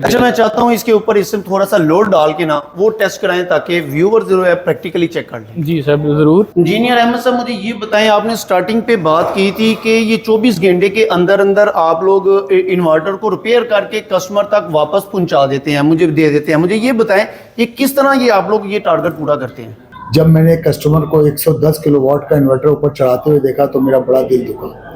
अच्छा, मैं चाहता हूँ इसके ऊपर इसमें थोड़ा सा लोड डाल के ना वो टेस्ट कराएं ताकि व्यूअर जो है प्रैक्टिकली चेक कर लें। जी सर ज़रूर। इंजीनियर अहमद साहब, मुझे ये बताएं, आपने स्टार्टिंग पे बात की थी कि ये 24 घंटे के अंदर अंदर आप लोग इन्वर्टर को रिपेयर करके कस्टमर तक वापस पहुंचा देते हैं, मुझे दे देते हैं। मुझे ये बताएं कि किस तरह ये आप लोग ये टारगेट पूरा करते हैं। जब मैंने कस्टमर को 110 किलोवाट का इन्वर्टर ऊपर चढ़ाते हुए देखा तो मेरा बड़ा दिल दुखा,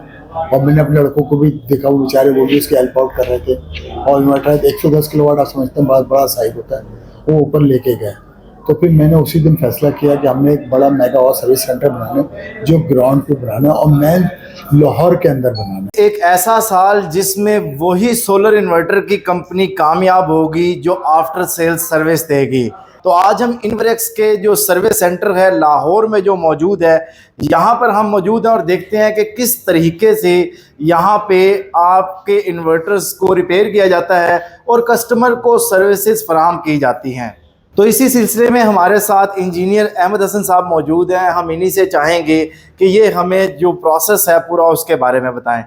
और मैंने अपने लड़कों को भी देखा, वो बेचारे वो भी उसकी हेल्प आउट कर रहे थे। और इन्वर्टर 110 किलोवाट आप समझते हैं बहुत बड़ा साइज होता है, वो ऊपर लेके गए। तो फिर मैंने उसी दिन फैसला किया कि हमने एक बड़ा मेगा और सर्विस सेंटर बनाना है जो ग्राउंड पे बनाना है और मेन लाहौर के अंदर बनाना है। एक ऐसा साल जिसमें वही सोलर इन्वर्टर की कंपनी कामयाब होगी जो आफ्टर सेल्स सर्विस देगी। तो आज हम इन्वरेक्स के जो सर्विस सेंटर है लाहौर में जो मौजूद है, यहाँ पर हम मौजूद हैं और देखते हैं कि किस तरीके से यहाँ पे आपके इन्वर्टर्स को रिपेयर किया जाता है और कस्टमर को सर्विसेज फराहम की जाती हैं। तो इसी सिलसिले में हमारे साथ इंजीनियर अहमद हसन साहब मौजूद हैं। हम इन्हीं से चाहेंगे कि ये हमें जो प्रोसेस है पूरा उसके बारे में बताएं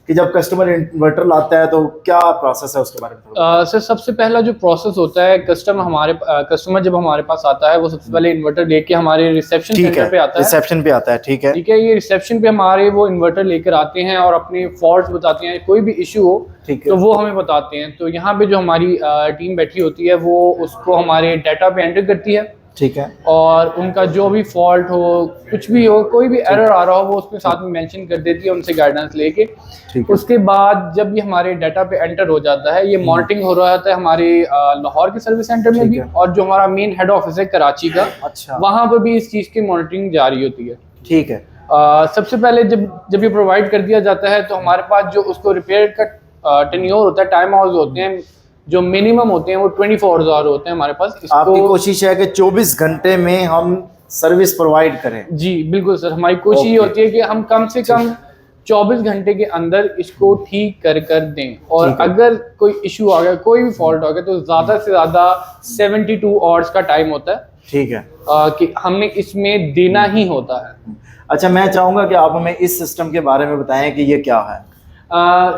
कि जब कस्टमर इन्वर्टर लाता है तो क्या प्रोसेस है उसके बारे में। सर सबसे पहला जो प्रोसेस होता है, कस्टमर जब हमारे पास आता है वो सबसे पहले इन्वर्टर लेके हमारे रिसेप्शन सेंटर पे आता है। रिसेप्शन पे आता है, ठीक है। ठीक है, ये रिसेप्शन पे हमारे वो इन्वर्टर लेकर आते हैं और अपने फॉल्ट बताते हैं, कोई भी इशू हो तो वो हमें बताते हैं। तो यहाँ पे जो हमारी टीम बैठी होती है वो उसको हमारे डाटा पे एंटर करती है, ठीक है। और उनका जो भी फॉल्ट हो, कुछ भी हो, कोई भी एरर आ रहा हो वो उसमें साथ में मेंशन कर देती है उनसे गाइडेंस लेके। उसके बाद जब ये हमारे डाटा पे एंटर हो जाता है, ये मॉनिटरिंग हो रहा होता है हमारे लाहौर के सर्विस सेंटर में भी, और जो हमारा मेन हेड ऑफिस है कराची का, अच्छा, वहाँ पर भी इस चीज़ की मॉनिटरिंग जारी होती है। ठीक है। सबसे पहले जब ये प्रोवाइड कर दिया जाता है तो हमारे पास जो उसको रिपेयर का टेन्योर होता है, टाइम आवर्स होते हैं जो मिनिमम होते हैं वो 24 आवर होते हैं हमारे पास। आपकी कोशिश है कि 24 घंटे में हम सर्विस प्रोवाइड करें। जी बिल्कुल सर, हमारी कोशिश ये होती है कि हम कम से कम 24 घंटे के अंदर इसको ठीक कर दें, और अगर कोई इशू आ गया, कोई भी फॉल्ट आ गया, तो ज़्यादा से ज़्यादा 72 आवर्स का टाइम होता है, ठीक है, कि हमने इसमें देना ही होता है। अच्छा, मैं चाहूँगा कि आप हमें इस सिस्टम के बारे में बताएं कि ये क्या है।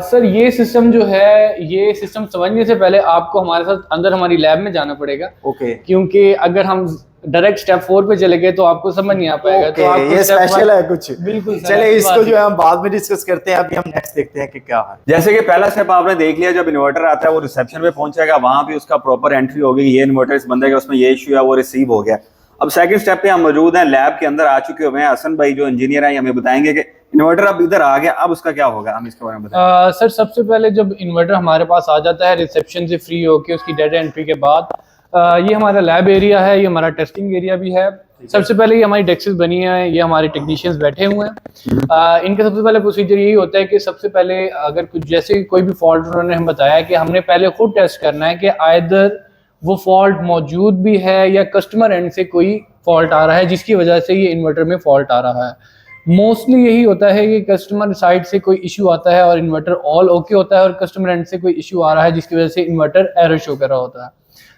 सर ये सिस्टम जो है, ये सिस्टम समझने से पहले आपको हमारे साथ अंदर हमारी लैब में जाना पड़ेगा। ओके। क्योंकि अगर हम डायरेक्ट स्टेप 4 पे चले गए तो आपको समझ नहीं आ पाएगा। तो आपको ये स्पेशल है कुछ। बिल्कुल। चले इसको जो है हम बाद में डिस्कस करते हैं, अभी हम नेक्स्ट देखते हैं कि क्या है। जैसे कि पहला स्टेप आपने देख लिया, जब इन्वर्टर आता है वो रिसेप्शन पे पहुंचेगा, वहां पे उसका प्रॉपर एंट्री होगी, ये इन्वर्टर इस बंदे का उसमें ये इशू है वो रिसीव हो गया। अब सेकंड स्टेप पे हम मौजूद हैं, लैब के अंदर आ चुके हुए हैं। हसन भाई जो इंजीनियर हैं हमें बताएंगे कि इन्वर्टर अब इधर आ गया, अब उसका क्या होगा, हम इसके बारे में बताएं। सर सबसे पहले जब इन्वर्टर हमारे पास आ जाता है रिसेप्शन से फ्री होके उसकी डाटा एंट्री के बाद, ये हमारा लैब एरिया है, ये हमारा टेस्टिंग एरिया भी है। सबसे पहले ये हमारी डेस्क्स बनी है, ये हमारे टेक्नीशियंस बैठे हुए हैं। इनका सबसे पहले प्रोसीजर यही होता है कि सबसे पहले अगर कुछ जैसे कोई भी फॉल्ट उन्होंने हम बताया कि हमने पहले खुद टेस्ट करना है कि आइदर वो फॉल्ट मौजूद भी है या कस्टमर एंड से कोई फॉल्ट आ रहा है जिसकी वजह से ये इन्वर्टर में फॉल्ट आ रहा है। मोस्टली यही होता है कि कस्टमर साइड से कोई इशू आता है और इन्वर्टर ऑल ओके होता है, और कस्टमर एंड से कोई इशू आ रहा है जिसकी वजह से इन्वर्टर एरर शो कर रहा होता है।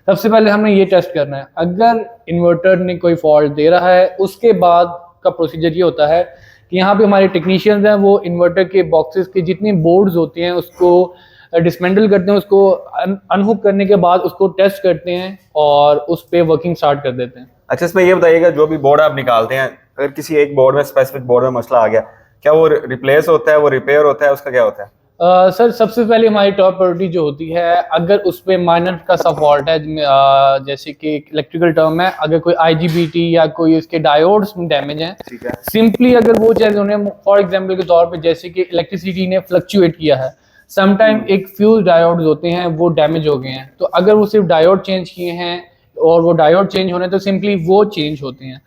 सबसे पहले हमने ये टेस्ट करना है। अगर इन्वर्टर ने कोई फॉल्ट दे रहा है, उसके बाद का प्रोसीजर ये होता है कि यहाँ पे हमारे टेक्नीशियंस हैं, वो इन्वर्टर के बॉक्सेस के जितने बोर्ड्स होते हैं उसको डिसमेंटल करते हैं, उसको अनहुक करने के बाद उसको टेस्ट करते हैं और उस पर वर्किंग स्टार्ट कर देते हैं। अच्छा, इसमें ये बताइएगा जो भी बोर्ड आप निकालते हैं, अगर किसी एक बोर्ड में स्पेसिफिक बोर्ड में मसला आ गया, क्या वो रिप्लेस होता है, वो रिपेयर होता है, उसका क्या होता है? सर सबसे पहले हमारी टॉप प्रायोरिटी जो होती है, अगर उस पर माइनर का सा फॉल्ट है, जैसे कि इलेक्ट्रिकल टर्म है, अगर कोई IGBT या कोई उसके डायोड्स में डैमेज है, ठीक है, सिंपली अगर वो चीज़ उन्हें फॉर एग्जांपल के तौर पे जैसे कि इलेक्ट्रिसिटी ने फ्लक्चुएट किया है, समटाइम एक फ्यूज डायोड्स होते हैं वो डैमेज हो गए हैं, तो अगर वो सिर्फ डायोड चेंज किए हैं और वो डायोड चेंज होने तो सिंपली वो चेंज होते हैं।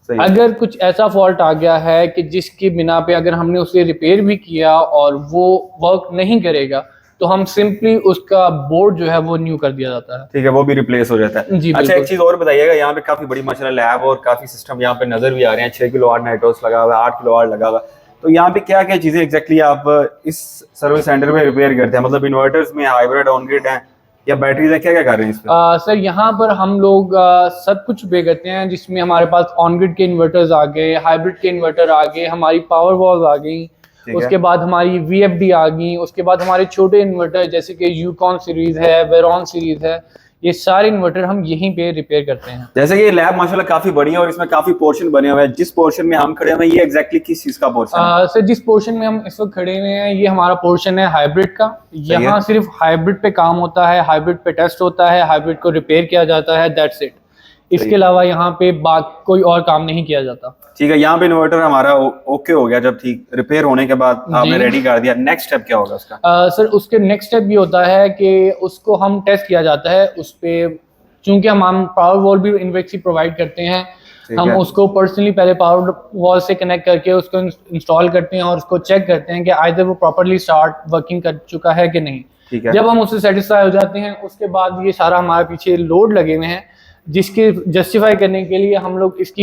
अगर कुछ ऐसा फॉल्ट आ गया है कि जिसकी बिना पे अगर हमने उसे रिपेयर भी किया और वो वर्क नहीं करेगा, तो हम सिंपली उसका बोर्ड जो है वो न्यू कर दिया जाता है। ठीक है, वो भी रिप्लेस हो जाता है। अच्छा, एक चीज और बताइएगा, यहाँ पे काफी बड़ी माशाल्लाह लैब और काफी सिस्टम यहाँ पे नजर भी आ रहे हैं। 6 किलोवाट नाइट्रोस लगा हुआ है, 8 किलोवाट लगा हुआ है। तो यहाँ पे क्या क्या चीजें एग्जैक्टली आप इस सर्विस सेंटर में रिपेयर करते हैं? मतलब इन्वर्टर्स में हाइब्रिड ऑन ग्रिड है या बैटरीज है, क्या क्या कर रहे हैं इस पे? सर यहाँ पर हम लोग सब कुछ पे करते हैं, जिसमें हमारे पास ऑन ग्रिड के इन्वर्टर्स आ गए, हाइब्रिड के इन्वर्टर आ गए, हमारी पावर वॉल्स आ गई, है। उसके बाद हमारी VFD आ गई, उसके बाद हमारे छोटे इन्वर्टर जैसे कि यूकॉन सीरीज है, वेरॉन सीरीज है, ये सारे इन्वर्टर हम यहीं पे रिपेयर करते हैं। जैसे कि ये लैब माशाल्लाह काफी बड़ी है और इसमें काफी पोर्शन बने हुए हैं। जिस पोर्शन में हम खड़े हुए हैं ये एग्जैक्टली किस चीज का पोर्शन है? सर जिस पोर्शन में हम इस वक्त खड़े हुए हैं ये हमारा पोर्शन है हाइब्रिड का। यहाँ सिर्फ हाइब्रिड पे काम होता है, हाइब्रिड पे टेस्ट होता है, हाइब्रिड को रिपेयर किया जाता है, दैट्स इट। इसके अलावा यहाँ पे कोई और काम नहीं किया जाता। ठीक है, यहाँ पे इन्वर्टर हमारा ओके हो गया, जब ठीक रिपेयर होने के बाद आपने रेडी कर दिया, नेक्स्ट स्टेप क्या होगा उसका? सर उसके नेक्स्ट स्टेप ये होता है कि उसको हम टेस्ट किया जाता है उस पे, चूंकि हम पावर वॉल भी इन्वेक्स प्रोवाइड करते हैं, हम उसको पर्सनली पहले पावर वॉल से कनेक्ट करके उसको इंस्टॉल करते हैं और उसको चेक करते हैं कि आइदर वो प्रॉपर्ली स्टार्ट वर्किंग कर चुका है कि नहीं। ठीक है। जब हम उससे सेटिस्फाई हो जाते हैं उसके बाद ये सारा हमारे पीछे लोड लगे हुए हैं जिसके जस्टिफाई करने के लिए हम लोग इस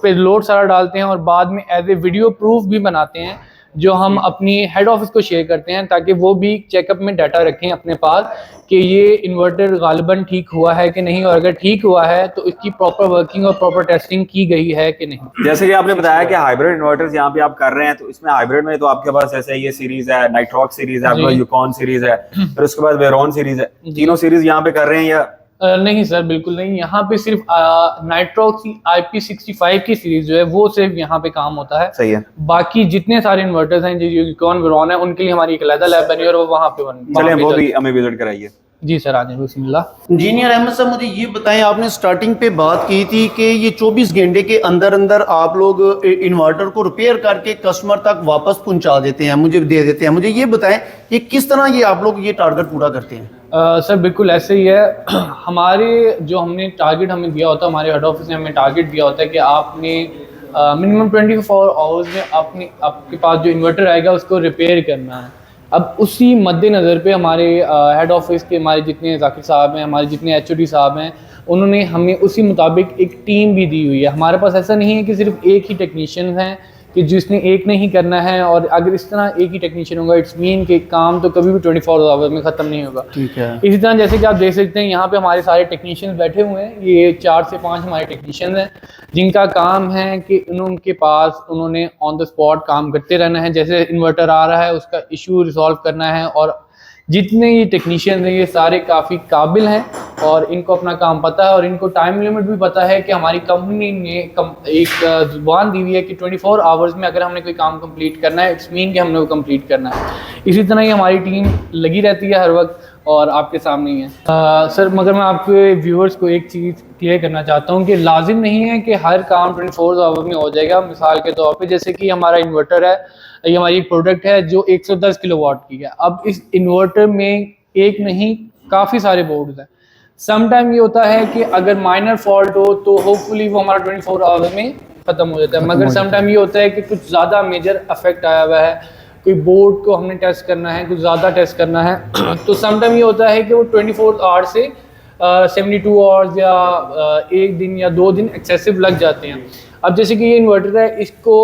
पे लोड सारा डालते हैं और बाद में एज ए वीडियो प्रूफ भी बनाते हैं जो हम अपनी हेड ऑफिस को शेयर करते हैं ताकि वो भी चेकअप में डाटा रखें अपने पास कि ये इन्वर्टर गालिबन ठीक हुआ है कि नहीं, और अगर ठीक हुआ है तो इसकी प्रॉपर वर्किंग और प्रॉपर टेस्टिंग की गई है कि नहीं। जैसे कि आपने बताया कि हाइब्रिड इन्वर्टर्स यहाँ पे आप कर रहे हैं, तो इसमें हाइब्रिड में तो आपके पास जैसे ये सीरीज है, नाइट्रॉक्स सीरीज है, आपके पास यूकॉन सीरीज है, फिर उसके बाद वेरॉन सीरीज है, तीनों सीरीज यहाँ पे कर रहे हैं या? नहीं सर बिल्कुल नहीं, यहाँ पे सिर्फ नाइट्रॉक्स IP65 की सीरीज जो है वो सिर्फ यहाँ पे काम होता है। सही है। बाकी जितने सारे इन्वर्टर्स हैं जो यूकॉन वेरॉन है उनके लिए हमारी एक अलग लैब बनी है और वो वहाँ पे चलें वो भी हमें विजिट कराइए। जी सर आ जाए बिस्मिल्लाह। इंजीनियर अहमद साहब मुझे ये बताएं, आपने स्टार्टिंग पे बात की थी कि ये 24 घंटे के अंदर अंदर आप लोग इन्वर्टर को रिपेयर करके कस्टमर तक वापस पहुंचा देते हैं, मुझे दे देते हैं। मुझे ये बताएं ये किस तरह ये आप लोग ये टारगेट पूरा करते हैं? सर बिल्कुल ऐसे ही है। हमारे जो हमने टारगेट हमें दिया होता है, हमारे हेड ऑफिस ने हमें टारगेट दिया होता है कि आपने मिनिमम 24 आवर्स में आपके पास जो इन्वर्टर आएगा उसको रिपेयर करना है। अब उसी मद्देनज़र पे हमारे हेड ऑफिस के हमारे जितने जाकिर साहब हैं, हमारे जितने HOD साहब हैं, उन्होंने हमें उसी मुताबिक एक टीम भी दी हुई है। हमारे पास ऐसा नहीं है कि सिर्फ एक ही टेक्नीशियन हैं कि जिसने एक नहीं करना है, और अगर इस तरह एक ही टेक्नीशियन होगा इट्स मीन कि काम तो कभी भी 24 आवर्स में ख़त्म नहीं होगा। ठीक है। इसी तरह जैसे कि आप देख सकते हैं यहाँ पे हमारे सारे टेक्नीशियंस बैठे हुए हैं, ये 4 से 5 हमारे टेक्नीशियंस हैं जिनका काम है कि उनके पास उन्होंने ऑन द स्पॉट काम करते रहना है। जैसे इन्वर्टर आ रहा है उसका इशू रिजॉल्व करना है, और जितने ये टेक्नीशियंस हैं ये सारे काफ़ी काबिल हैं और इनको अपना काम पता है और इनको टाइम लिमिट भी पता है कि हमारी कंपनी ने एक जुबान दी हुई है कि 24 आवर्स में अगर हमने कोई काम कंप्लीट करना है इट्स मीन कि हमने वो कंप्लीट करना है। इसी तरह ही हमारी टीम लगी रहती है हर वक्त और आपके सामने ही है। सर मगर मैं आपके व्यूअर्स को एक चीज़ क्लियर करना चाहता हूँ कि लाजिम नहीं है कि हर काम 24 आवर में हो जाएगा। मिसाल के तौर पे जैसे कि हमारा इन्वर्टर है, ये हमारी एक प्रोडक्ट है जो 110 किलोवाट की है। अब इस इन्वर्टर में एक नहीं काफ़ी सारे बोर्ड्स हैं। सम टाइम ये होता है कि अगर माइनर फॉल्ट हो तो होपफुली वो हमारा 24 आवर में ख़त्म हो जाता है, मगर सम टाइम ये होता है कि कुछ ज़्यादा मेजर अफेक्ट आया हुआ है, कोई बोर्ड को हमने टेस्ट करना है, कुछ ज़्यादा टेस्ट करना है तो सम टाइम ये होता है कि वो 24 आवर से 72 आवर्स या एक दिन या 2 दिन एक्सेसिव लग जाते हैं। अब जैसे कि ये इन्वर्टर है, इसको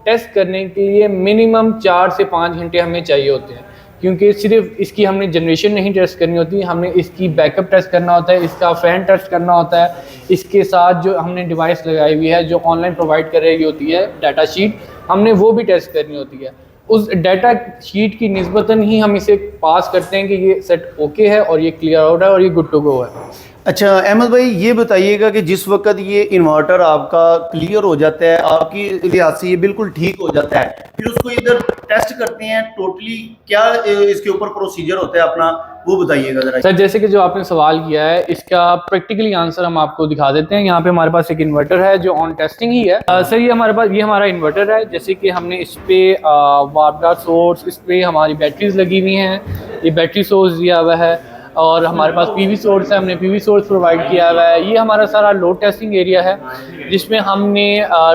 टेस्ट करने के लिए मिनिमम 4 से 5 घंटे हमें चाहिए होते हैं, क्योंकि सिर्फ इसकी हमने जनरेशन नहीं टेस्ट करनी होती, हमने इसकी बैकअप टेस्ट करना होता है, इसका फैन टेस्ट करना होता है, इसके साथ जो हमने डिवाइस लगाई हुई है जो ऑनलाइन प्रोवाइड कर रही होती है डाटा शीट, हमने वो भी टेस्ट करनी होती है। उस डाटा शीट की निस्बतन ही हम इसे पास करते हैं कि ये सेट ओके है और ये क्लियर आउट है और ये गुड टू गो है। अच्छा अहमद भाई ये बताइएगा कि जिस वक्त ये इन्वर्टर आपका क्लियर हो जाता है, आपकी लिहाज से ये बिल्कुल ठीक हो जाता है, फिर उसको इधर टेस्ट करते हैं, टोटली क्या इसके ऊपर प्रोसीजर होता है अपना, वो बताइएगा जरा। सर जैसे कि जो आपने सवाल किया है इसका प्रैक्टिकली आंसर हम आपको दिखा देते हैं। यहाँ पे हमारे पास एक इन्वर्टर है जो ऑन टेस्टिंग ही है। सर ये हमारे पास हमारा इन्वर्टर है। जैसे कि हमने इस पे वापडा सोर्स, इस पे हमारी बैटरीज लगी हुई हैं, ये बैटरी सोर्स दिया हुआ है, और हमारे पास PV सोर्स है, हमने PV सोर्स प्रोवाइड किया हुआ है। ये हमारा सारा लोड टेस्टिंग एरिया है जिसमें हमने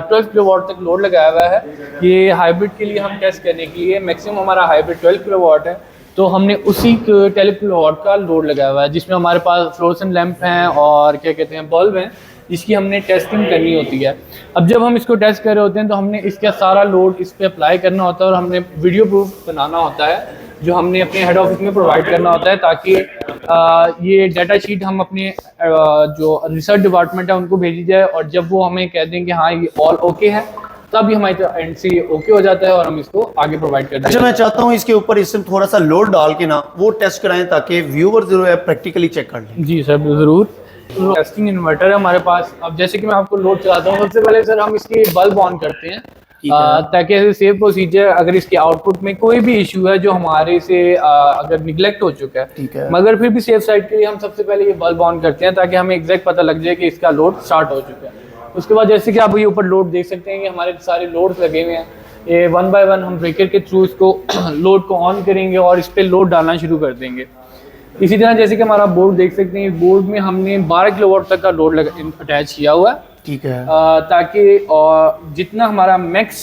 12 किलोवाट तक लोड लगाया हुआ है। ये हाइब्रिड के लिए हम टेस्ट करने के लिए मैक्सिमम हमारा हाइब्रिड 12 किलोवाट है, तो हमने उसी 12 किलोवाट का लोड लगाया हुआ है जिसमें हमारे पास फ्लोरेसेंट लैंप हैं और क्या कहते हैं बल्ब हैं जिसकी हमने टेस्टिंग करनी होती है। अब जब हम इसको टेस्ट कर रहे होते हैं तो हमने इसका सारा लोड इस पर अप्लाई करना होता है और हमने वीडियो प्रूफ बनाना होता है जो हमने अपने हेड ऑफिस में प्रोवाइड करना होता है, ताकि ये डाटा शीट हम अपने जो रिसर्च डिपार्टमेंट है उनको भेजी जाए और जब वो हमें कह दें कि हाँ ये ऑल ओके है तब ही हमारे एंड से ओके हो जाता है और हम इसको आगे प्रोवाइड कर देते अच्छा, हैं। मैं चाहता हूँ इसके ऊपर इसमें थोड़ा सा लोड डाल के ना वो टेस्ट कराएं ताकि व्यूअर जो है प्रैक्टिकली चेक कर लें। जी सर, ज़रूर। टेस्टिंग इन्वर्टर है हमारे पास। अब जैसे कि मैं आपको लोड चलाता हूँ, सबसे पहले सर हम इसकी बल्ब ऑन करते हैं ताकि ऐसे सेफ प्रोसीजर, अगर इसके आउटपुट में कोई भी इशू है जो हमारे से अगर निगलेक्ट हो चुका ठीक है, है। मगर फिर भी सेफ साइड के लिए हम सबसे पहले ये बल्ब ऑन करते हैं ताकि हमें एग्जैक्ट पता लग जाए कि इसका लोड स्टार्ट हो चुका है। उसके बाद जैसे कि आप ये ऊपर लोड देख सकते हैं कि हमारे सारे लोड्स लगे हुए हैं। ये 1 बाय 1 हम ब्रेकर के थ्रू इसको लोड को ऑन करेंगे और इस पर लोड डालना शुरू कर देंगे। इसी तरह जैसे कि हमारा बोर्ड देख सकते हैं, बोर्ड में हमने 12 किलोवाट तक का लोड अटैच किया हुआ है, ठीक है। ताकि जितना हमारा मैक्स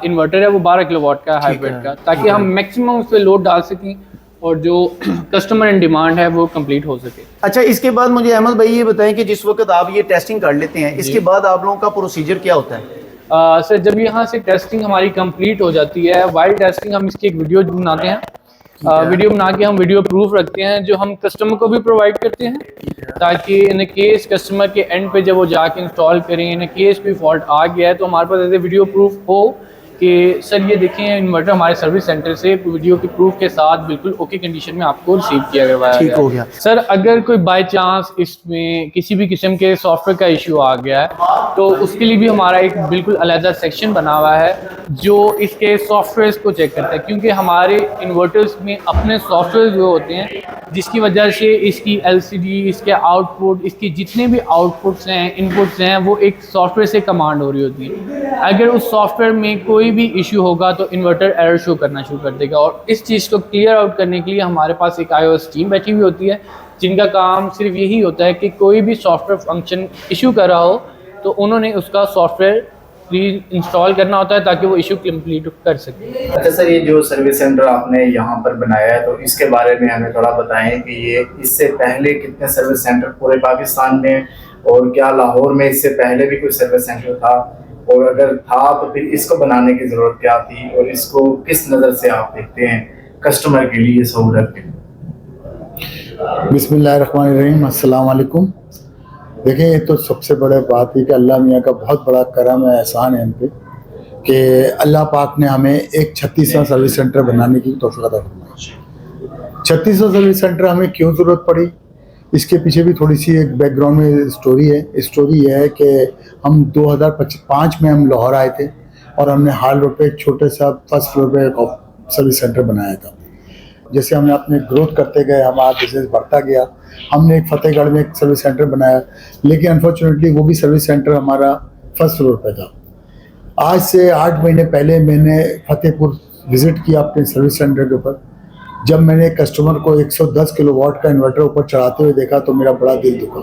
इन्वर्टर है वो 12 किलोवाट का हाइब्रिड का, ताकि हम मैक्सिमम उस पर लोड डाल सकें और जो कस्टमर इन डिमांड है वो कंप्लीट हो सके। अच्छा, इसके बाद मुझे अहमद भाई ये बताएं कि जिस वक्त आप ये टेस्टिंग कर लेते हैं, इसके बाद आप लोगों का प्रोसीजर क्या होता है? सर, जब यहाँ से टेस्टिंग हमारी कंप्लीट हो जाती है, वाइल टेस्टिंग, हम इसकी एक वीडियो बनाते हैं। वीडियो बना के हम वीडियो प्रूफ रखते हैं जो हम कस्टमर को भी प्रोवाइड करते हैं, ताकि इन केस कस्टमर के एंड पे जब वो जाके इंस्टॉल करें, इन केस कोई फॉल्ट आ गया है तो हमारे पास ऐसे वीडियो प्रूफ हो कि सर ये देखें इन्वर्टर हमारे सर्विस सेंटर से वीडियो के प्रूफ के साथ बिल्कुल ओके कंडीशन में आपको रिसीव किया गया। ठीक हो गया। सर, अगर कोई बाय चांस इसमें किसी भी किस्म के सॉफ्टवेयर का इशू आ गया है तो उसके लिए भी हमारा एक बिल्कुल अलग सेक्शन बना हुआ है जो इसके सॉफ्टवेयर को चेक करता है, क्योंकि हमारे इन्वर्टर्स में अपने सॉफ्टवेयर जो होते हैं जिसकी वजह से इसकी LCD, इसके आउटपुट, इसकी जितने भी आउटपुट्स हैं, इनपुट्स हैं, वो एक सॉफ्टवेयर से कमांड हो रही होती है। अगर उस सॉफ्टवेयर में कोई भी इशू होगा तो इन्वर्टर एरर शो करना शुरू कर देगा, और इस चीज़ को क्लियर आउट करने के लिए हमारे पास एक iOS टीम बैठी हुई होती है जिनका काम सिर्फ यही होता है कि कोई भी सॉफ्टवेयर फंक्शन इशू कर रहा हो तो उन्होंने उसका सॉफ्टवेयर इंस्टॉल करना होता है ताकि वो इशू कंप्लीट कर सके। अच्छा सर, ये जो सर्विस सेंटर आपने यहाँ पर बनाया है तो इसके बारे में हमें थोड़ा बताएं कि ये इससे पहले कितने सर्विस सेंटर पूरे पाकिस्तान में, और क्या लाहौर में इससे पहले भी कोई सर्विस सेंटर था, और अगर था तो फिर इसको बनाने की ज़रूरत क्या थी, और इसको किस नज़र से आप देखते हैं कस्टमर के लिए सहूलत के लिए? बिस्मिल्लाहिर्रहमानिर्रहीम, अस्सलाम वालेकुम। देखें, ये तो सबसे बड़ी बात है कि अल्लाह मियाँ का बहुत बड़ा करम है, एहसान है हम पे कि अल्लाह पाक ने हमें एक 36वां सर्विस सेंटर बनाने की तौफीक अता फरमाई। 36वां सर्विस सेंटर हमें क्यों ज़रूरत पड़ी, इसके पीछे भी थोड़ी सी एक बैकग्राउंड में स्टोरी है। स्टोरी ये है कि हम 2005 में हम लाहौर आए थे और हमने हाल रोड पे एक छोटे सा फर्स्ट फ्लोर पे एक सर्विस सेंटर बनाया था। जैसे हमने अपने ग्रोथ करते गए, हमारा बिजनेस बढ़ता गया, हमने एक फतेहगढ़ में एक सर्विस सेंटर बनाया, लेकिन अनफॉर्चुनेटली वो भी सर्विस सेंटर हमारा फर्स्ट फ्लोर पे था। आज से 8 महीने पहले मैंने फतेहपुर विज़िट किया अपने सर्विस सेंटर के ऊपर। जब मैंने कस्टमर को 110 किलोवाट का इन्वर्टर ऊपर चढ़ाते हुए देखा तो मेरा बड़ा दिल दुखा,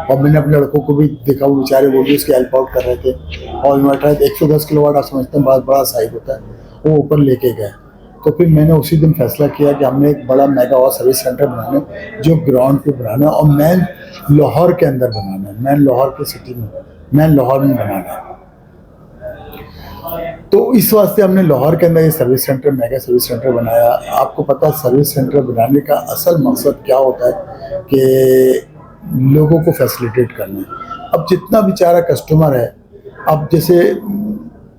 और मैंने अपने लड़कों को भी देखा, वो बेचारे वो भी उसकी हेल्प आउट कर रहे थे। और इन्वर्टर 110 किलोवाट आप समझते हैं बहुत बड़ा साइज होता है, वो ऊपर लेके गए। तो फिर मैंने उसी दिन फैसला किया कि हमने एक बड़ा मेगा और सर्विस सेंटर बनाना है जो ग्राउंड पे बनाना है और मेन लाहौर के अंदर बनाना है, मेन लाहौर की सिटी में, मेन लाहौर में बनाना है। तो इस वास्ते हमने लाहौर के अंदर ये service centre, mega service centre बनाया। आपको पता है सर्विस सेंटर बनाने का असल मकसद क्या होता है कि लोगों को फैसिलिटेट करना है। अब जितना बेचारा कस्टमर है, अब जैसे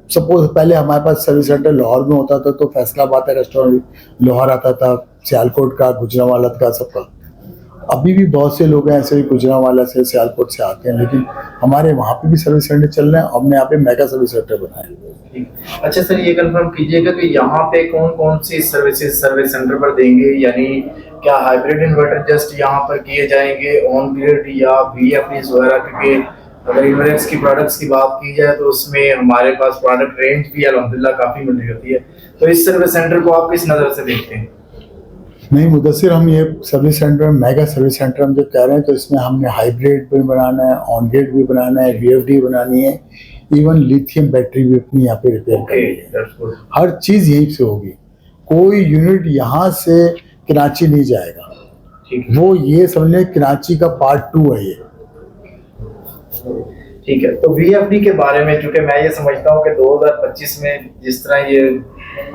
सपोज पहले हमारे पास सर्विस सेंटर लाहौर में होता था तो फैसलाबाद का कस्टमर लाहौर आता था, सियालकोट का, गुजरांवाला का, सबका। अभी भी बहुत से लोग हैं ऐसे ही गुजरांवाला से, सियालकोट से आते हैं, लेकिन हमारे वहाँ पे भी सर्विस सेंटर चल रहे हैं। हमने यहाँ पे मेगा सर्विस सेंटर बनाए। अच्छा सर, ये कंफर्म कीजिएगा कि यहाँ पे कौन कौन सी सर्विसेज सर्विस सेंटर पर देंगे, यानी क्या हाइब्रिड इन्वर्टर जस्ट यहाँ पर किए जाएंगे, ऑन ग्रिड या VFDs वगैरह? क्योंकि अगर इन्वर्टर्स की प्रोडक्ट्स की बात की जाए तो उसमें हमारे पास प्रोडक्ट रेंज भी अल्हम्दुलिल्लाह काफ़ी मिल रही होती है, तो इस सर्विस सेंटर को आप किस नज़र से देखते हैं? नहीं मुदस्सिर, हम ये service centre, mega service centre हम जो कह रहे हैं तो इसमें हमने हाइब्रिड भी बनाना है, ऑन ग्रिड भी बनाना है, VFD बनानी है, इवन लिथियम बैटरी भी अपनी यहाँ पे रिपेयर करनी है। हर चीज़ यहीं से होगी, कोई यूनिट यहाँ से कराची नहीं जाएगा। वो ये समझ लें कराची का पार्ट 2 है ये। ठीक है, तो VFD के बारे में, चूंकि मैं ये समझता हूँ कि 2025 में जिस तरह ये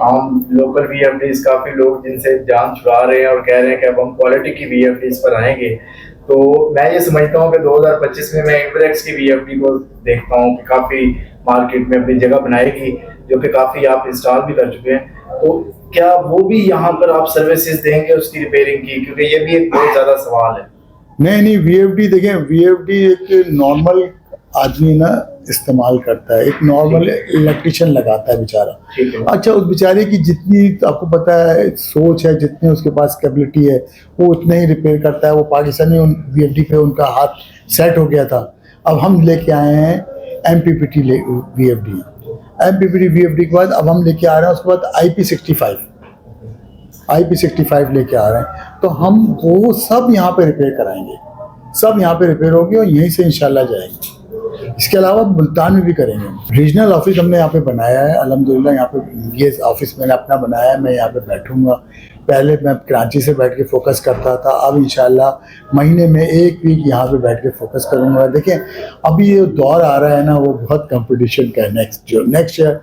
आम लोकल VFDs काफ़ी लोग जिनसे जान छुड़ा रहे हैं और कह रहे हैं कि अब हम क्वालिटी की VFDs पर आएंगे, तो मैं ये समझता हूँ कि 2025 में मैं इन्वरेक्स की VFD को देखता हूँ कि काफ़ी मार्केट में अपनी जगह बनाएगी, जो कि काफ़ी आप इंस्टॉल भी कर चुके हैं। तो क्या वो भी यहाँ पर आप सर्विसेज देंगे उसकी रिपेयरिंग की, क्योंकि ये भी एक बहुत ज़्यादा सवाल है। नहीं VFD देखें, VFD एक नॉर्मल आदमी ना इस्तेमाल करता है, एक नॉर्मल इलेक्ट्रिशियन लगाता है बेचारा। अच्छा, उस बेचारे की जितनी आपको पता है सोच है, जितनी उसके पास कैपेबिलिटी है, वो उतने ही रिपेयर करता है। वो पाकिस्तानी VFD पे उनका हाथ सेट हो गया था। अब हम लेके आए हैं MPPT VFD। MPPT VFD के बाद अब हम लेके आ रहे हैं उसके बाद IP65 लेके आ रहे हैं। तो हम वो सब यहाँ पे रिपेयर कराएंगे, सब यहाँ पे रिपेयर होगी और यहीं से इंशाल्लाह जाएंगे। इसके अलावा मुल्तान में भी करेंगे। रीजनल ऑफिस हमने यहाँ पे बनाया है अल्हम्दुलिल्लाह। यहाँ पे ये ऑफिस मैंने अपना बनाया है, मैं यहाँ पे बैठूंगा। पहले मैं कराची से बैठ के फोकस करता था, अब इंशाल्लाह महीने में 1 वीक यहाँ पे बैठ के फोकस करूँगा। देखें अभी ये दौर आ रहा है ना, वो बहुत कंपटीशन का है। नेक्स्ट ईयर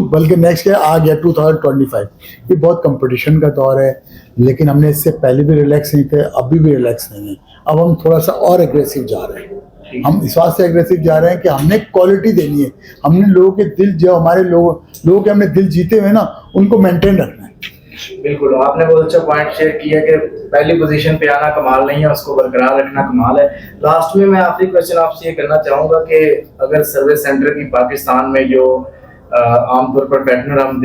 बल्कि नेक्स्ट ईयर आ गया 2025, ये बहुत कंपटीशन का दौर है। लेकिन हमने इससे पहले भी रिलैक्स नहीं थे, अभी भी रिलैक्स नहीं है। अब हम थोड़ा सा और एग्रेसिव जा रहे हैं। हम इस बात से एग्रेसिव जा रहे हैं कि हमने क्वालिटी देनी है। हमने लोगों के दिल, जो हमारे लोगों के हमने दिल जीते हुए ना, उनको मेंटेन रखना है। बिल्कुल, आपने बहुत अच्छा पॉइंट शेयर किया कि पहली पोजीशन पे आना कमाल नहीं है, उसको बरकरार रखना कमाल है। लास्ट में मैं आखिरी क्वेश्चन आपसे ये करना चाहूँगा कि अगर सर्विस सेंटर की पाकिस्तान में जो आमतौर पर पैटर्न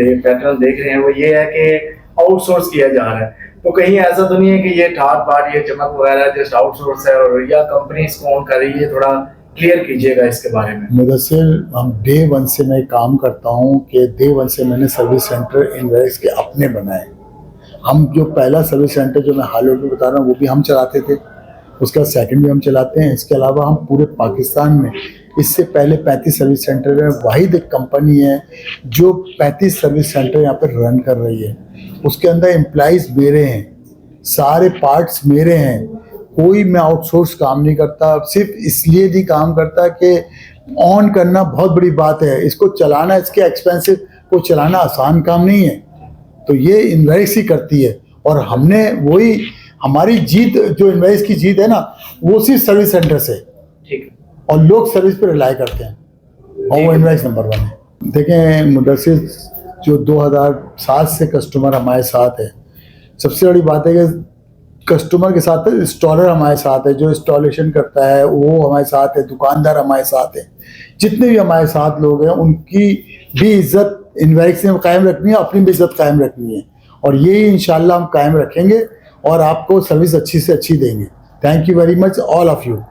देख रहे हैं, वो ये है कि आउटसोर्स किया जा रहा है। तो कहीं ऐसा तो नहीं है कि ये ठाट बाट, ये चमक वगैरह जस्ट आउटसोर्स है और या कंपनी इसको ऑन कर रही है? थोड़ा क्लियर कीजिएगा इसके बारे में। मुदस्सिर, हम डे 1 से मैं काम करता हूँ कि डे 1 से मैंने सर्विस सेंटर इन्वेक्स के अपने बनाए। हम जो पहला सर्विस सेंटर जो मैं हाल में बता रहा हूँ वो भी हम चलाते थे, उसके बाद सेकंड भी हम चलाते हैं। इसके अलावा हम पूरे पाकिस्तान में इससे पहले 35 सर्विस सेंटर है। वाहिद एक कंपनी है जो 35 सर्विस सेंटर यहाँ पर रन कर रही है। उसके अंदर एम्प्लॉइज मेरे हैं, सारे पार्ट्स मेरे हैं। कोई मैं आउटसोर्स काम नहीं करता। सिर्फ इसलिए नहीं काम करता कि ऑन करना बहुत बड़ी बात है, इसको चलाना, इसके एक्सपेंसिव को चलाना आसान काम नहीं है। तो ये इन्वेक्स ही करती है और हमने वही, हमारी जीत जो इन्वेक्स की जीत है ना, वो सिर्फ सर्विस सेंटर से। ठीक है। और लोग सर्विस पे रिलाई करते हैं और वो इन्वेक्स नंबर 1 है। देखें मुदस्सिर, जो 2007 से कस्टमर हमारे साथ है, सबसे बड़ी बात है कि कस्टमर के साथ इंस्टॉलर हमारे साथ है, जो इंस्टॉलेशन करता है वो हमारे साथ है, दुकानदार हमारे साथ है। जितने भी हमारे साथ लोग हैं उनकी भी इज्जत इन्वेक्स ने कायम रखनी है, अपनी भी इज्जत कायम रखनी है और ये इंशाल्लाह हम कायम रखेंगे और आपको सर्विस अच्छी से अच्छी देंगे। Thank you very much all of you.